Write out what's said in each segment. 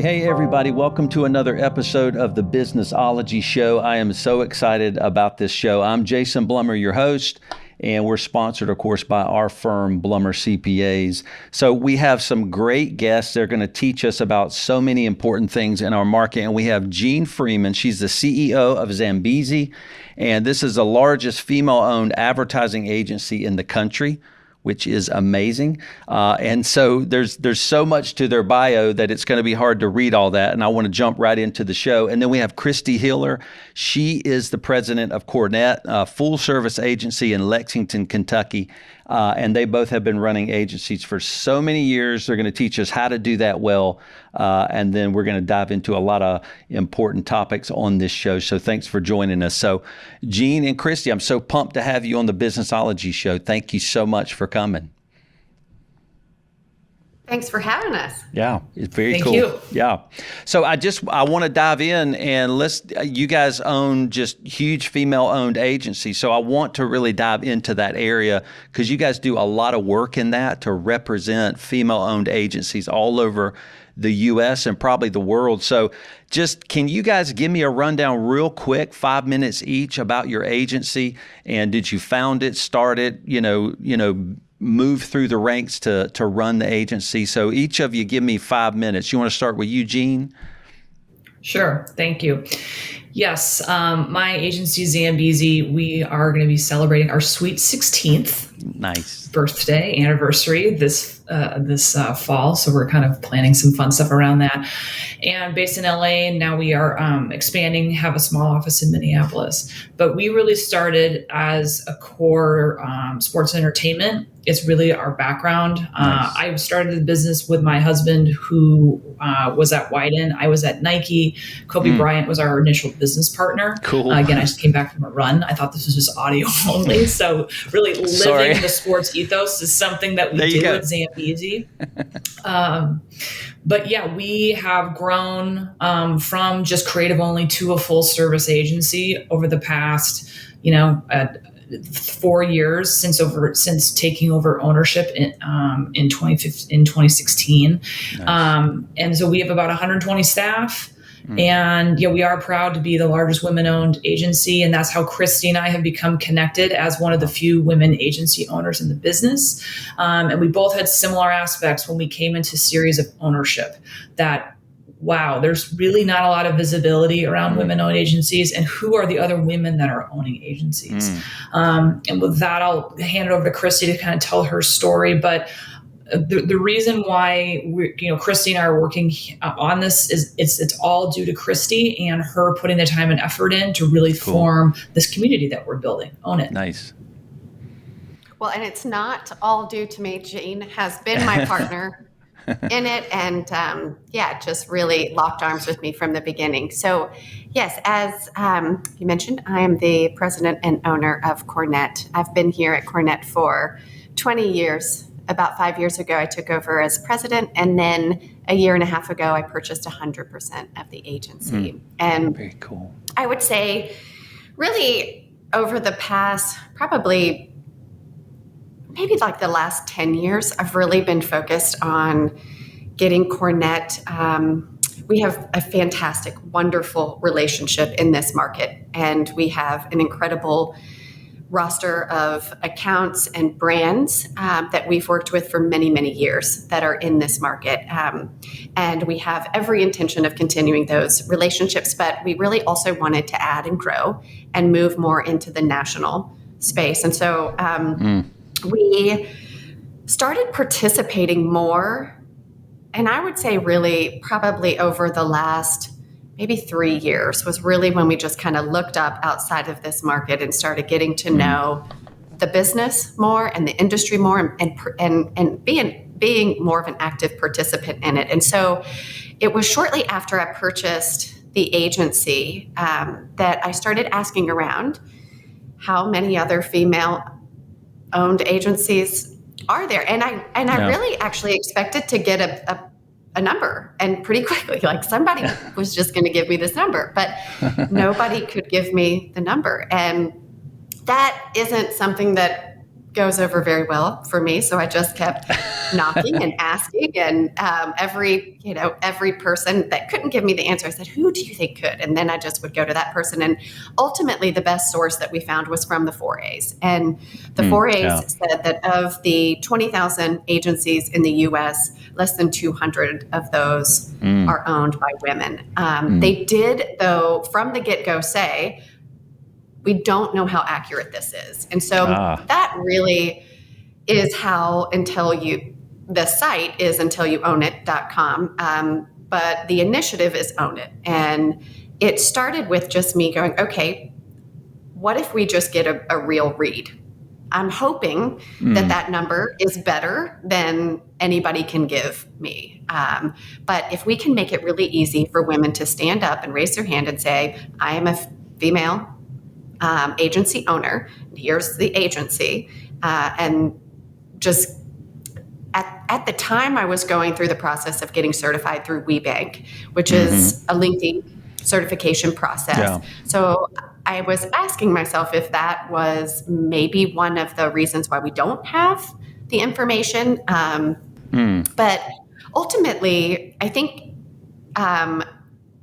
Hey, everybody. Welcome to another episode of the Businessology Show. I am so excited about this show. I'm Jason Blummer, your host, and we're sponsored, of course, by our firm, Blummer CPAs. So we have some great guests. They're going to teach us about so many important things in our market. And we have Jean Freeman. She's the CEO of Zambezi, and this is the largest female-owned advertising agency in the country, which is amazing. And so there's so much to their bio that it's going to be hard to read all that. And I want to jump right into the show. And then we have Christy Hiler. She is the president of Cornet, a full service agency in Lexington, Kentucky. And they both have been running agencies for so many years. They're going to teach us how to do that well. And then we're going to dive into a lot of important topics on this show. So thanks for joining us. So Jean and Christy, I'm so pumped to have you on the Businessology Show. Thank you so much for coming. Thanks for having us. Yeah, it's very Thank cool. you. Yeah. So I want to dive in and you guys own just huge female owned agencies. So I want to really dive into that area because you guys do a lot of work in that to represent female owned agencies all over the U.S. and probably the world. So just can you guys give me a rundown real quick, 5 minutes each about your agency, and did you found it, start it, move through the ranks to run the agency? So each of you give me 5 minutes. You want to start with Eugene? Sure. Thank you. Yes. My agency, Zambezi, we are going to be celebrating our sweet 16th birthday anniversary this fall. So we're kind of planning some fun stuff around that. And based in LA, and now we are expanding, have a small office in Minneapolis. But we really started as a core sports entertainment. It's really our background. Nice. I started the business with my husband, who was at Wyden. I was at Nike. Kobe Bryant was our initial business partner. Cool. Again, I just came back from a run. I thought this was just audio only. So really living the sports ethos is something that we do at Zambezi. But yeah, we have grown from just creative only to a full service agency over the past, 4 years since taking over ownership in 2016. Nice. And so we have about 120 staff. And we are proud to be the largest women-owned agency, and that's how Christy and I have become connected as one of the few women agency owners in the business. And we both had similar aspects when we came into series of ownership that, wow, there's really not a lot of visibility around women-owned agencies, and who are the other women that are owning agencies. And with that, I'll hand it over to Christy to kind of tell her story. But the reason why Christy and I are working on this is it's all due to Christy and her putting the time and effort in to really form this community that we're building. Own it. Nice. Well, and it's not all due to me. Jean has been my partner in it, and just really locked arms with me from the beginning. So yes, as you mentioned, I am the president and owner of Cornet. I've been here at Cornet for 20 years. About 5 years ago, I took over as president, and then a year and a half ago, I purchased 100% of the agency. And very cool. I would say, really, over the past probably maybe like the last 10 years, I've really been focused on getting Cornet. We have a fantastic, wonderful relationship in this market, and we have an incredible roster of accounts and brands that we've worked with for many, many years that are in this market. And we have every intention of continuing those relationships, but we really also wanted to add and grow and move more into the national space. And so we started participating more, and I would say really probably over the last maybe 3 years was really when we just kind of looked up outside of this market and started getting to know the business more and the industry more, and being more of an active participant in it. And so it was shortly after I purchased the agency that I started asking around how many other female-owned agencies are there, and I really actually expected to get a number, and pretty quickly, like somebody was just going to give me this number, but nobody could give me the number. And that isn't something that goes over very well for me. So I just kept knocking and asking, and every person that couldn't give me the answer, I said, who do you think could? And then I just would go to that person. And ultimately the best source that we found was from the 4As. And the 4As said that of the 20,000 agencies in the US, less than 200 of those are owned by women. They did, though, from the get-go say, we don't know how accurate this is. And so that really is how the site is untilyouownit.com. But the initiative is Own It. And it started with just me going, okay, what if we just get a real read? I'm hoping that number is better than anybody can give me. But if we can make it really easy for women to stand up and raise their hand and say, I am a female agency owner, here's the agency, and just at the time I was going through the process of getting certified through WeBank, which is a lengthy certification process. Yeah. So I was asking myself if that was maybe one of the reasons why we don't have the information. But ultimately, I think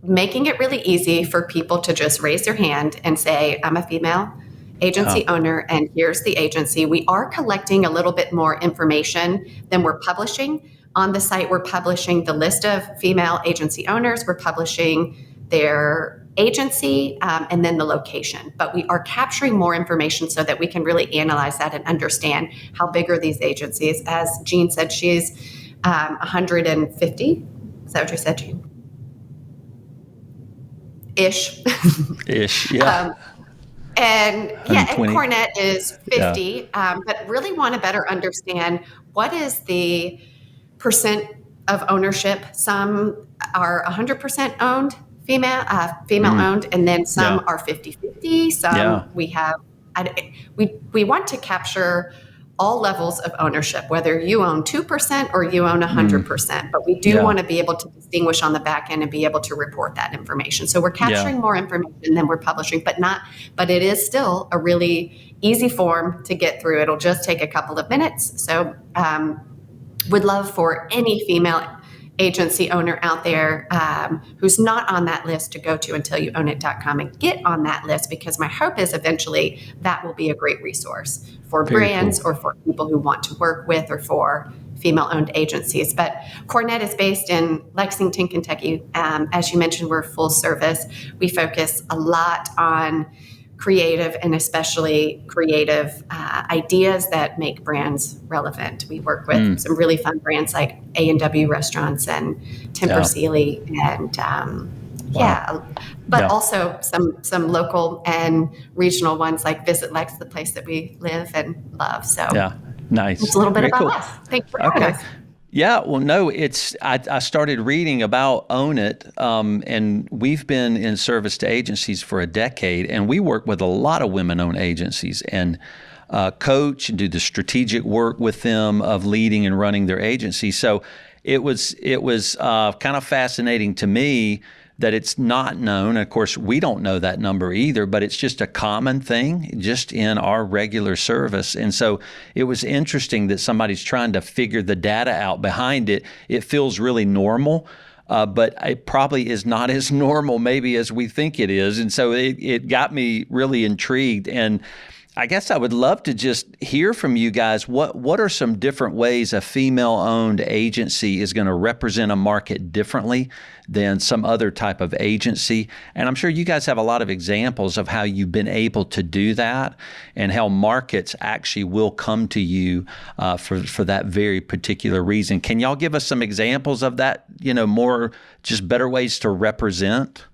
making it really easy for people to just raise their hand and say, I'm a female agency owner, and here's the agency. We are collecting a little bit more information than we're publishing. On the site, we're publishing the list of female agency owners. We're publishing their agency and then the location. But we are capturing more information so that we can really analyze that and understand how big are these agencies. As Jean said, she's 150. Is that what you said, Jean? Ish, yeah. And Cornet is 50, but really want to better understand what is the percent of ownership. Some are 100% owned, female owned, and then some are 50-50. Some we have, we want to capture all levels of ownership, whether you own 2% or you own 100%, but we do want to be able to distinguish on the back end and be able to report that information. So we're capturing more information than we're publishing, but it is still a really easy form to get through. It'll just take a couple of minutes. So would love for any female agency owner out there who's not on that list to go to untilyouownit.com and get on that list, because my hope is eventually that will be a great resource for brands or for people who want to work with or for female-owned agencies. But Cornet is based in Lexington, Kentucky. As you mentioned, we're full service. We focus a lot on creative and especially creative ideas that make brands relevant. We work with some really fun brands like A&W Restaurants and Timber Sealy and also some local and regional ones like Visit Lex, the place that we live and love. So nice. It's a little bit about us. Thanks for having us. Yeah, well, no, I started reading about Own It, and we've been in service to agencies for a decade, and we work with a lot of women-owned agencies and coach and do the strategic work with them of leading and running their agency. So it was kind of fascinating to me that it's not known. Of course, we don't know that number either, but it's just a common thing just in our regular service. And so it was interesting that somebody's trying to figure the data out behind it. It feels really normal, but it probably is not as normal maybe as we think it is. And so it got me really intrigued. And I guess I would love to just hear from you guys. What are some different ways a female-owned agency is going to represent a market differently than some other type of agency? And I'm sure you guys have a lot of examples of how you've been able to do that and how markets actually will come to you for that very particular reason. Can y'all give us some examples of that, more just better ways to represent?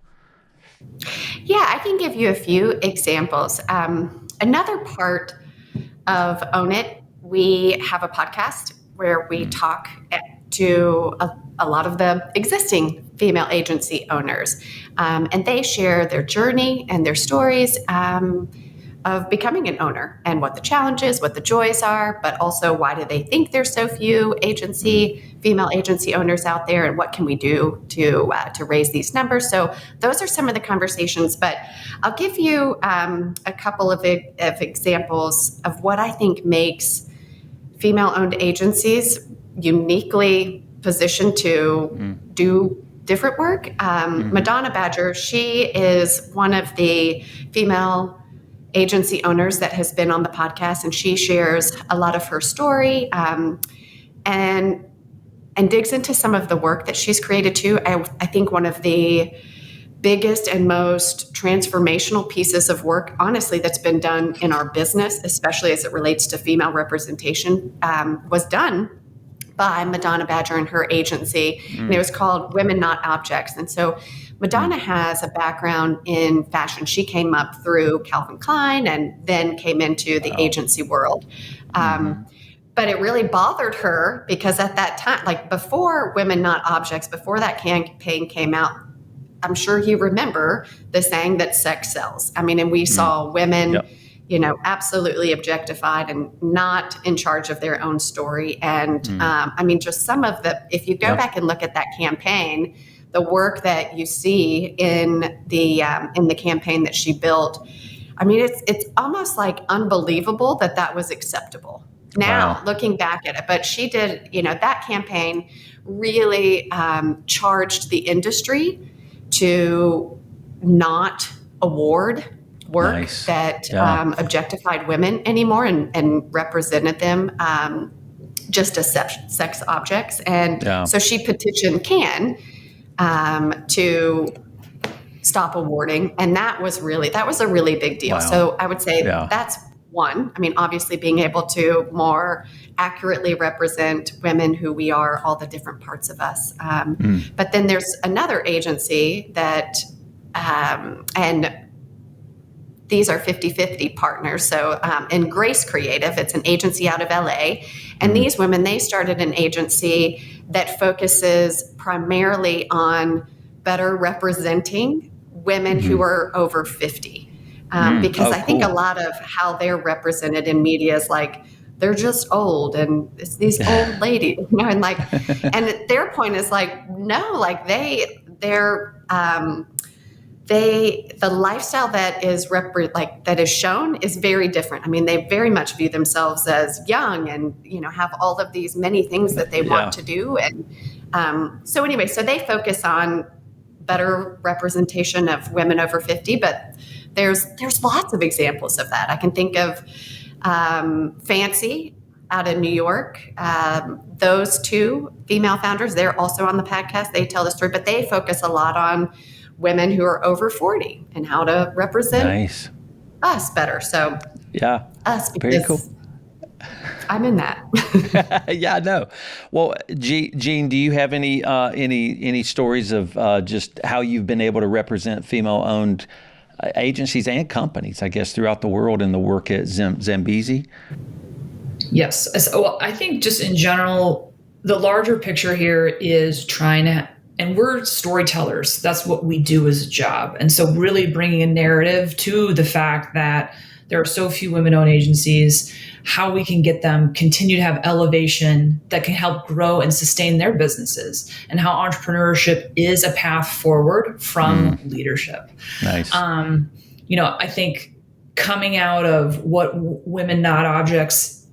Yeah, I can give you a few examples. Another part of Own It, we have a podcast where we talk to a lot of the existing female agency owners, and they share their journey and their stories of becoming an owner and what the challenges, what the joys are, but also why do they think there's so few female agency owners out there, and what can we do to raise these numbers? So those are some of the conversations, but I'll give you a couple of examples of what I think makes female-owned agencies uniquely positioned to do different work. Madonna Badger, she is one of the female agency owners that has been on the podcast, and she shares a lot of her story and digs into some of the work that she's created too. I think one of the biggest and most transformational pieces of work, honestly, that's been done in our business, especially as it relates to female representation, was done by Madonna Badger and her agency. And it was called Women Not Objects. And so Madonna has a background in fashion. She came up through Calvin Klein and then came into the agency world. But it really bothered her because at that time, like before Women Not Objects, before that campaign came out, I'm sure you remember the saying that sex sells. I mean, and we saw women, absolutely objectified and not in charge of their own story. And I mean, just some of if you go back and look at that campaign, the work that you see in the campaign that she built, I mean, it's almost like unbelievable that was acceptable. Now, looking back at it, but she did, that campaign really charged the industry to not award work that objectified women anymore and represented them just as sex objects. And so she petitioned Cannes to stop awarding. And that was a really big deal. So I would say that's one. I mean, obviously being able to more accurately represent women who we are, all the different parts of us. But then there's another agency that, and these are 50-50 partners. So in Grace Creative, it's an agency out of LA. And these women, they started an agency that focuses primarily on better representing women who are over 50. Because I think a lot of how they're represented in media is like, they're just old and it's these old ladies, and like, and their point is like, no, like the lifestyle that is that is shown is very different. I mean, they very much view themselves as young and, have all of these many things that they want to do. And so anyway, so they focus on better representation of women over 50, but there's lots of examples of that. I can think of Fancy out in New York. Those two female founders, they're also on the podcast. They tell the story, but they focus a lot on women who are over 40 and how to represent us better. So us, because very cool. I'm in that. Yeah, I know. Well, Jean, do you have any stories of just how you've been able to represent female-owned agencies and companies, I guess, throughout the world in the work at Zambezi? Yes. So I think just in general, the larger picture here is trying to, and we're storytellers. That's what we do as a job. And so really bringing a narrative to the fact that there are so few women-owned agencies, how we can get them continue to have elevation that can help grow and sustain their businesses, and how entrepreneurship is a path forward from leadership. Nice. I think coming out of what Women Not Objects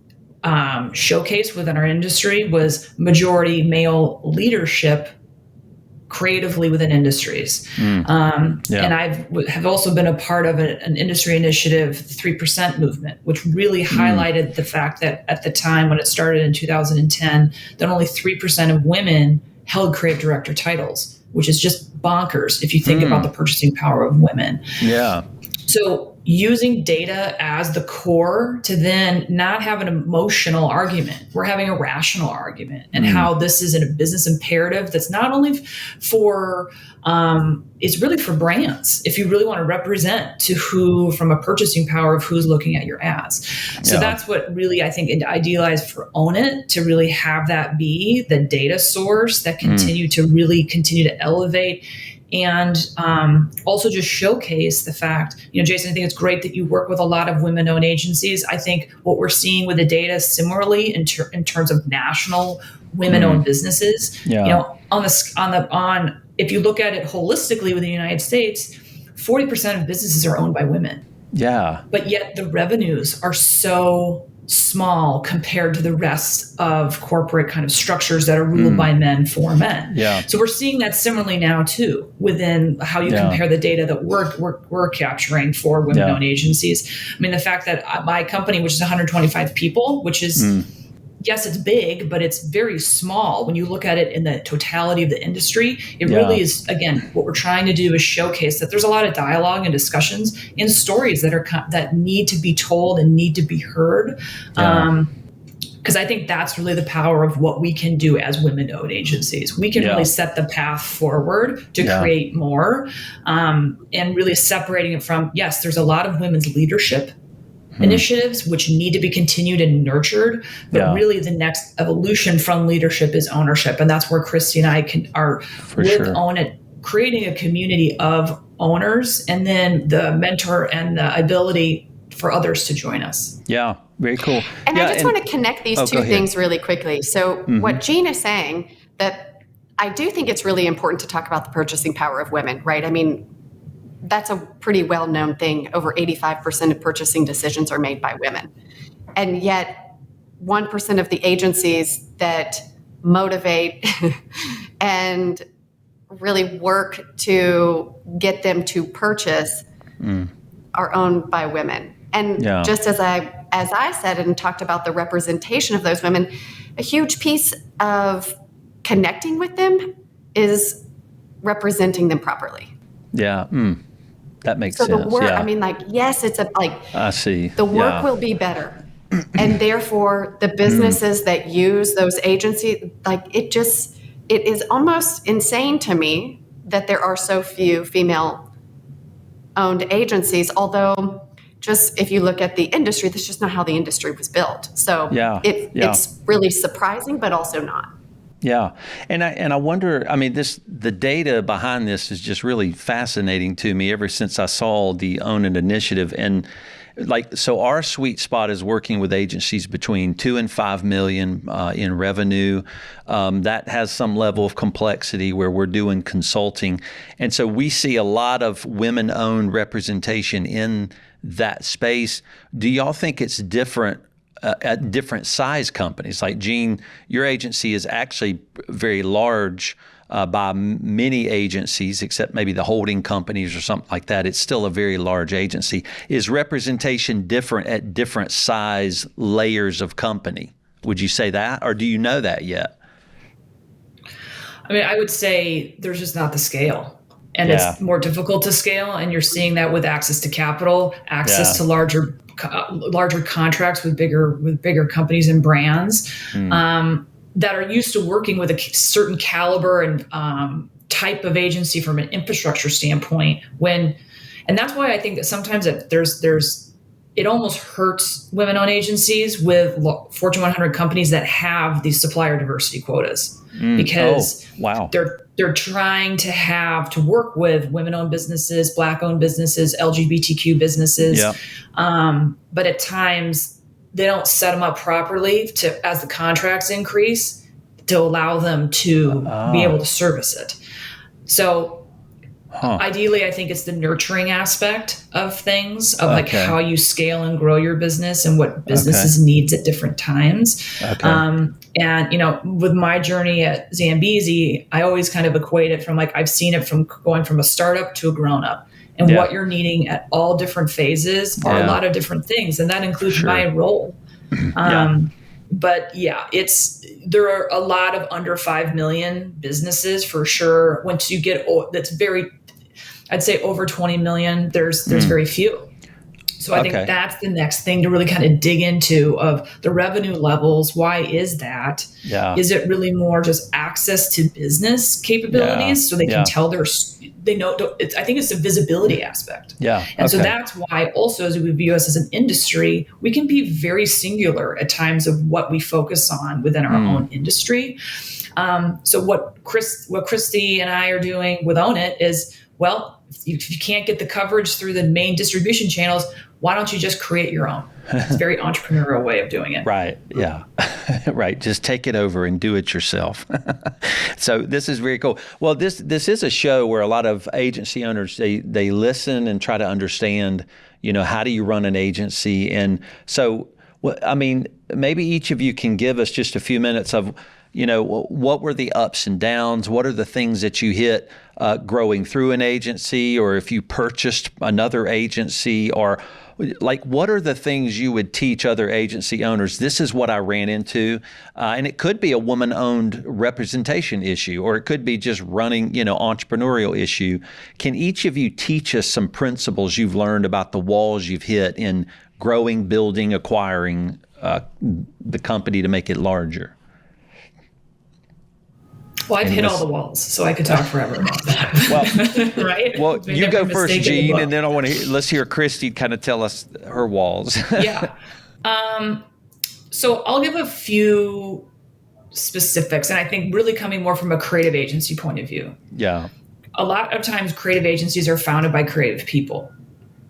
showcase within our industry was majority male leadership creatively within industries. And I have also been a part of an industry initiative, the 3% movement, which really highlighted the fact that at the time when it started in 2010, that only 3% of women held creative director titles, which is just bonkers if you think about the purchasing power of women. Yeah. So using data as the core to then not have an emotional argument. We're having a rational argument, and how this is a business imperative that's not only for, it's really for brands. If you really want to represent to who, from a purchasing power of who's looking at your ads. So that's what really, I think, idealized for Own It, to really have that be the data source that continue to elevate and also just showcase the fact, Jason, I think it's great that you work with a lot of women-owned agencies. I think what we're seeing with the data similarly in terms of national women-owned businesses, if you look at it holistically within the United States, 40% of businesses are owned by women. Yeah. But yet the revenues are so small compared to the rest of corporate kind of structures that are ruled by men for men. Yeah. So we're seeing that similarly now too, within how you compare the data that we're capturing for women-owned agencies. I mean, the fact that my company, which is 125 people, which is, yes, it's big, but it's very small. When you look at it in the totality of the industry, it really is, again, what we're trying to do is showcase that there's a lot of dialogue and discussions and stories that need to be told and need to be heard. Because I think that's really the power of what we can do as women-owned agencies. We can really set the path forward to create more, and really separating it from, yes, there's a lot of women's leadership initiatives which need to be continued and nurtured, but really the next evolution from leadership is ownership, and that's where Christy and I own it, creating a community of owners, and then the mentor and the ability for others to join us. Yeah, very cool. And I just want to connect these two things really quickly. So what Jean is saying, that I do think it's really important to talk about the purchasing power of women, right? I mean, that's a pretty well-known thing. Over 85% of purchasing decisions are made by women. And yet 1% of the agencies that motivate and really work to get them to purchase are owned by women. And just as I said and talked about the representation of those women, a huge piece of connecting with them is representing them properly. Yeah. That makes sense. So the work, I mean, yes, it's I see. The work will be better. And therefore the businesses that use those agencies, it is almost insane to me that there are so few female owned agencies, although just if you look at the industry, that's just not how the industry was built. So it's really surprising, but also not. Yeah. And I wonder, I mean, the data behind this is just really fascinating to me ever since I saw the Own It initiative. And so our sweet spot is working with agencies between 2 and 5 million in revenue. That has some level of complexity where we're doing consulting. And so we see a lot of women-owned representation in that space. Do y'all think it's different at different size companies? Like Jean, your agency is actually very large by many agencies, except maybe the holding companies or something like that. It's still a very large agency. Is representation different at different size layers of company? Would you say that, or do you know that yet? I mean, I would say there's just not the scale. And it's more difficult to scale, and you're seeing that with access to capital, access to larger contracts with bigger companies and brands that are used to working with a certain caliber and type of agency from an infrastructure standpoint. And that's why I think that sometimes it almost hurts women-owned agencies with Fortune 100 companies that have these supplier diversity quotas, because they're trying to work with women-owned businesses, Black-owned businesses, LGBTQ businesses, but at times they don't set them up properly as the contracts increase to allow them to be able to service it. So ideally, I think it's the nurturing aspect of things, of how you scale and grow your business and what businesses needs at different times. And, with my journey at Zambezi, I always kind of equate it from I've seen it from going from a startup to a grown-up. And what you're needing at all different phases are a lot of different things. And that includes my role. But there are a lot of under 5 million businesses for sure. Once you get, I'd say over 20 million, there's very few. So I think that's the next thing to really kind of dig into of the revenue levels. Why is that? Yeah. Is it really more just access to business capabilities so they can tell they know, I think it's a visibility aspect. Yeah. And so that's why also as we view us as an industry, we can be very singular at times of what we focus on within our own industry. So what Christy and I are doing with Own It is, well, if you can't get the coverage through the main distribution channels, why don't you just create your own? It's a very entrepreneurial way of doing it. Right. Yeah. Right. Just take it over and do it yourself. So this is very cool. Well, this is a show where a lot of agency owners, they listen and try to understand, how do you run an agency? And so, I mean, maybe each of you can give us just a few minutes of, what were the ups and downs? What are the things that you hit growing through an agency, or if you purchased another agency, or like, what are the things you would teach other agency owners? This is what I ran into. And it could be a woman-owned representation issue, or it could be just running, entrepreneurial issue. Can each of you teach us some principles you've learned about the walls you've hit in growing, building, acquiring the company to make it larger? Well, I've hit all the walls, so I could talk forever about that. Well, right? Well, you go first, Gene, and then let's hear Christy kind of tell us her walls. Yeah. So I'll give a few specifics, and I think really coming more from a creative agency point of view. Yeah. A lot of times creative agencies are founded by creative people,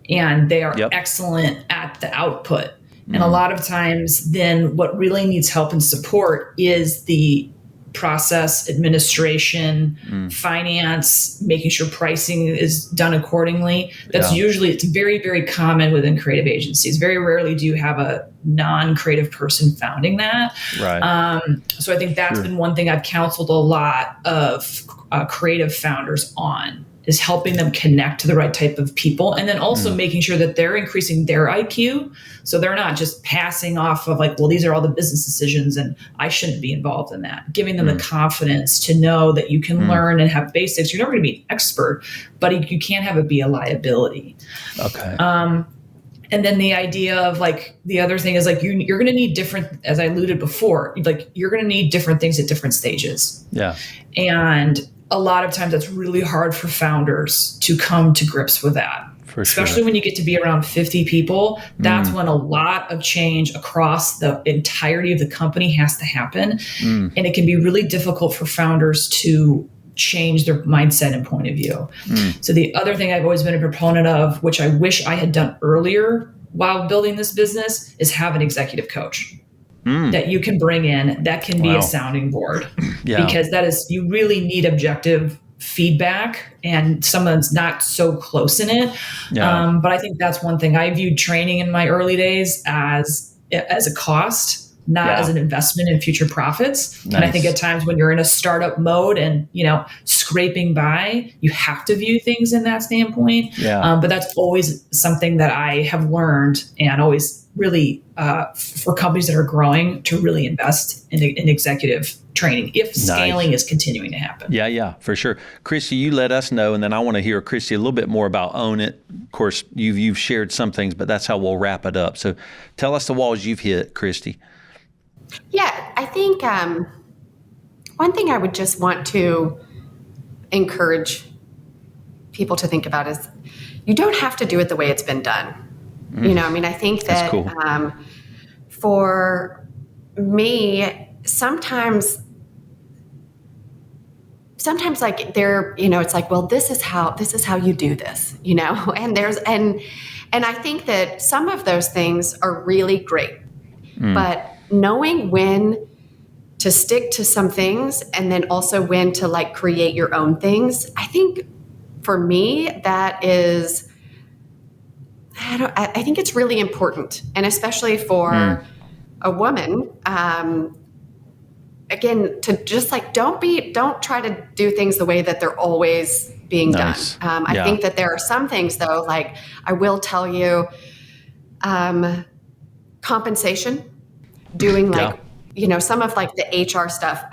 and they are excellent at the output. And a lot of times then what really needs help and support is the process, administration, finance, making sure pricing is done accordingly. It's very, very common within creative agencies. Very rarely do you have a non-creative person founding that. Right. So I think that's been one thing I've counseled a lot of creative founders on, is helping them connect to the right type of people, and then also making sure that they're increasing their IQ. So they're not just passing off of like, well, these are all the business decisions and I shouldn't be involved in that. Giving them the confidence to know that you can learn and have basics. You're never going to be an expert, but you can't have it be a liability. Okay. And then the idea of like, the other thing is like, you're going to need different, as I alluded before, like you're going to need different things at different stages. Yeah. And a lot of times that's really hard for founders to come to grips with that. Especially when you get to be around 50 people, that's when a lot of change across the entirety of the company has to happen. And it can be really difficult for founders to change their mindset and point of view. So the other thing I've always been a proponent of, which I wish I had done earlier while building this business, is have an executive coach that you can bring in that can be a sounding board. Because that is, you really need objective feedback, and someone's not so close in it. But I think that's one thing. I viewed training in my early days as a cost, not as an investment in future profits. And I think at times when you're in a startup mode and, scraping by, you have to view things in that standpoint. But that's always something that I have learned, and always really for companies that are growing to really invest in executive training if scaling is continuing to happen. Yeah, for sure. Christy, you let us know, and then I want to hear, Christy, a little bit more about Own It. Of course, you've shared some things, but that's how we'll wrap it up. So tell us the walls you've hit, Christy. Yeah, I think one thing I would just want to encourage people to think about is you don't have to do it the way it's been done. I think that cool. For me, sometimes like there, it's like, well, this is how you do this, and I think that some of those things are really great, but knowing when to stick to some things and then also when to like create your own things, I think for me, that is, I think it's really important. And especially for a woman, again, to just like, don't try to do things the way that they're always being done. I think that there are some things though, like I will tell you, compensation, doing like, some of like the HR stuff,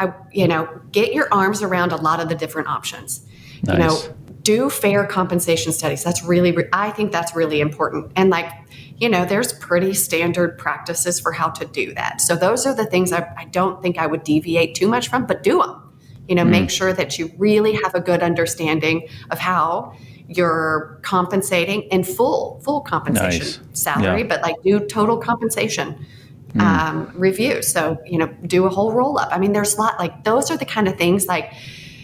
get your arms around a lot of the different options, do fair compensation studies. That's really, I think that's really important. And like, there's pretty standard practices for how to do that. So those are the things I don't think I would deviate too much from, but do them. Make sure that you really have a good understanding of how you're compensating in full compensation salary, but like do total compensation review. So, do a whole roll up. I mean, there's a lot, like those are the kind of things like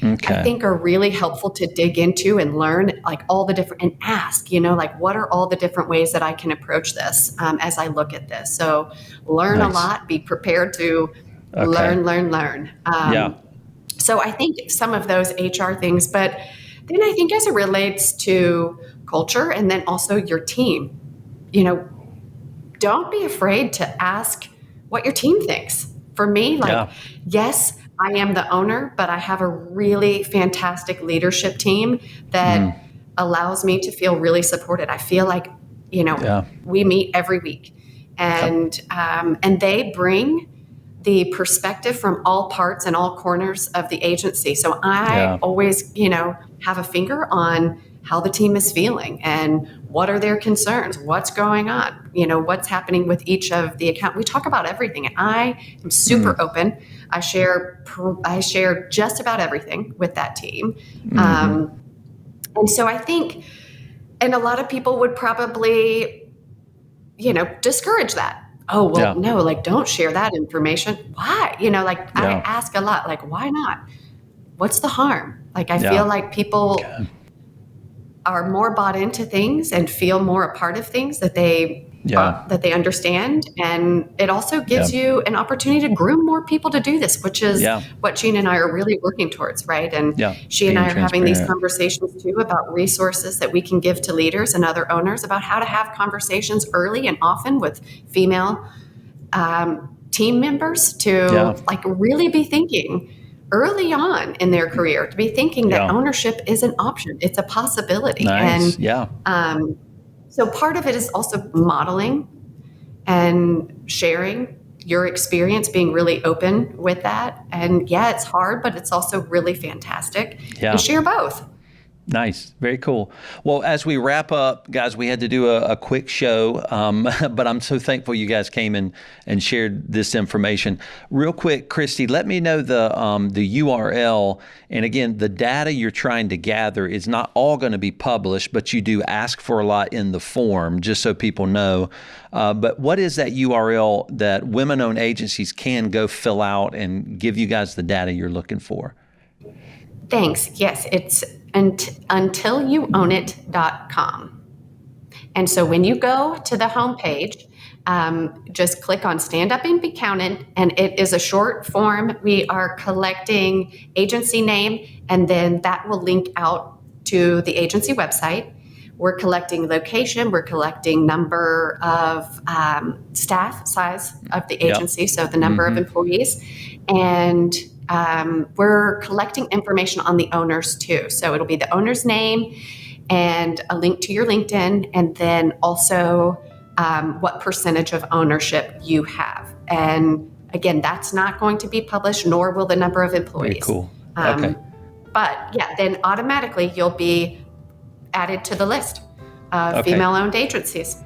I think are really helpful to dig into and learn like all the different, and ask, like what are all the different ways that I can approach this as I look at this. So learn a lot, be prepared to learn. So I think some of those HR things, but then I think as it relates to culture and then also your team, don't be afraid to ask what your team thinks. For me, yes, I am the owner, but I have a really fantastic leadership team that allows me to feel really supported. I feel like, we meet every week and they bring the perspective from all parts and all corners of the agency. So I always, have a finger on how the team is feeling and what are their concerns, what's going on, what's happening with each of the account. We talk about everything. And I am super open. I share just about everything with that team. And so I think, and a lot of people would probably, discourage that. Oh, well, no, like, don't share that information. Why? I ask a lot, like, why not? What's the harm? Like, I feel like people are more bought into things and feel more a part of things that they understand. And it also gives you an opportunity to groom more people to do this, which is what Jean and I are really working towards, right? And she and I are having these conversations too about resources that we can give to leaders and other owners about how to have conversations early and often with female team members to like really be thinking early on in their career, to be thinking that ownership is an option. It's a possibility. Nice. And so part of it is also modeling and sharing your experience, being really open with that. And it's hard, but it's also really fantastic. And share both. Nice. Very cool. Well, as we wrap up, guys, we had to do a quick show, but I'm so thankful you guys came in and shared this information. Real quick, Christy, let me know the URL. And again, the data you're trying to gather is not all going to be published, but you do ask for a lot in the form, just so people know. But what is that URL that women-owned agencies can go fill out and give you guys the data you're looking for? Thanks. Yes, it's untilyouownit.com. And so when you go to the homepage, just click on Stand Up and Be Counted, and it is a short form. We are collecting agency name, and then that will link out to the agency website. We're collecting location. We're collecting number of staff size of the agency, so the number of employees. And we're collecting information on the owners too. So it'll be the owner's name and a link to your LinkedIn, and then also what percentage of ownership you have. And again, that's not going to be published, nor will the number of employees. Very cool. Okay. But then automatically you'll be added to the list of female-owned agencies.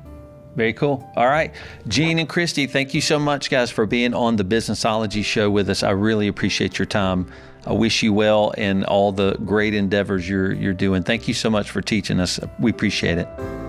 Very cool. All right. Jean and Christy, thank you so much, guys, for being on the Businessology show with us. I really appreciate your time. I wish you well in all the great endeavors you're doing. Thank you so much for teaching us. We appreciate it.